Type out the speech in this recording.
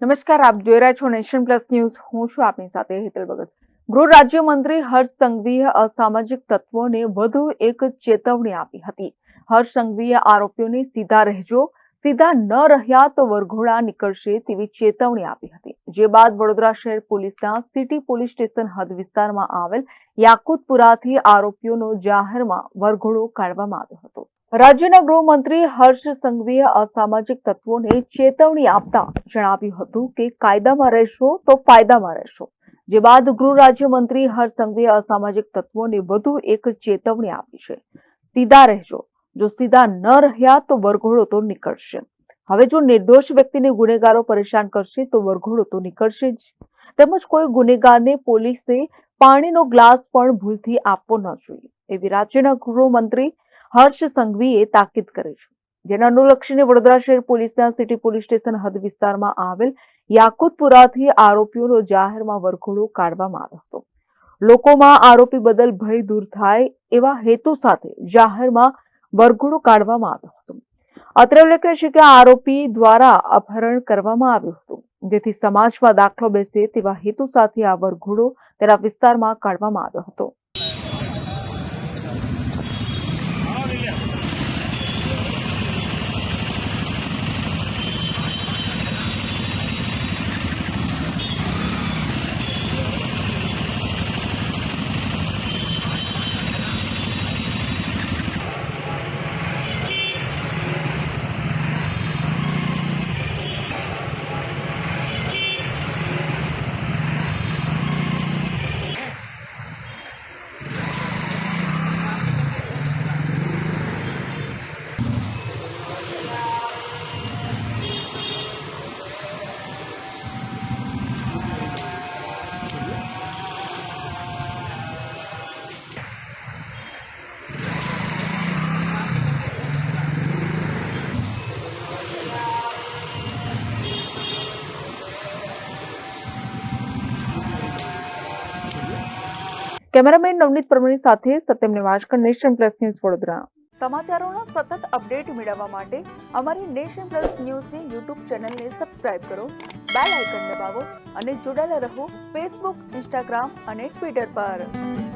નમસ્કાર, આપ જોઈ રહ્યા છો નેશન પ્લસ ન્યૂઝ. હું છું આપની સાથે હેતલ ભગત. ગૃહ રાજ્યમંત્રી હર્ષ સંઘવીએ અસામાજિક તત્વોને વધુ એક ચેતવણી આપી હતી. હર્ષ સંઘવીએ આરોપીઓને સીધા રહેજો, સીધા ન રહ્યા તો વરઘોડા નીકળશે તેવી ચેતવણી આપી હતી. જે બાદ વડોદરા શહેર પોલીસના સિટી પોલીસ સ્ટેશન હદ વિસ્તારમાં આવેલ યાકુતપુરાથી આરોપીઓનો જાહેરમાં વરઘોડો કાઢવામાં આવ્યો હતો. રાજ્યના ગૃહમંત્રી હર્ષ સંઘવીએ અસામાજિક તત્વોને ચેતવણી આપતા જણાવ્યું હતું કે કાયદામાં રહેશો તો ફાયદામાં રહેશો. જે બાદ ગૃહ રાજ્યમંત્રી હર્ષ સંઘવીએ અસામાજિક તત્વોને વધુ એક ચેતવણી આપી છે. સીધા રહેજો, જો સીધા ન રહ્યા તો વરઘોડો તો નીકળશે. હવે જો નિર્દોષ વ્યક્તિને ગુનેગારો પરેશાન કરશે તો વરઘોડો તો નીકળશે જ. તેમજ કોઈ ગુનેગારને પોલીસે પાણીનો ગ્લાસ પણ ભૂલથી આપવો ન જોઈએ એવી રાજ્યના ગૃહમંત્રી હર્ષ સંઘવીએ તાકીદ કરી છે. જેને અનુલક્ષીને વડોદરા શહેર પોલીસના સિટી પોલીસ સ્ટેશન હદ વિસ્તારમાં આવેલ યાકુતપુરાથી આરોપીઓનો જાહેરમાં વરઘોડો કાઢવામાં આવ્યો હતો. લોકોમાં આરોપી બદલ ભય દૂર થાય એવા હેતુ સાથે જાહેરમાં વરઘોડો કાઢવામાં આવ્યો હતો. અત્રે ઉલ્લેખનીય છે કે આરોપી દ્વારા અપહરણ કરવામાં આવ્યું હતું, જેથી સમાજમાં દાખલો બેસે તેવા હેતુ સાથે આ વરઘોડો તેના વિસ્તારમાં કાઢવામાં આવ્યો હતો. કેમેરામેન નવનીત પરમાણી સાથે Satyam Nivaskar, nation plus news Vadodara. સમાચારોના સતત અપડેટ મેળવવા માટે અમારી નેશન પ્લસ ન્યૂઝની યુટ્યુબ ચેનલને સબસ્ક્રાઇબ કરો, બેલ આઇકન દબાવો અને જોડાયેલા રહો ફેસબુક, ઇન્સ્ટાગ્રામ અને ટ્વિટર પર.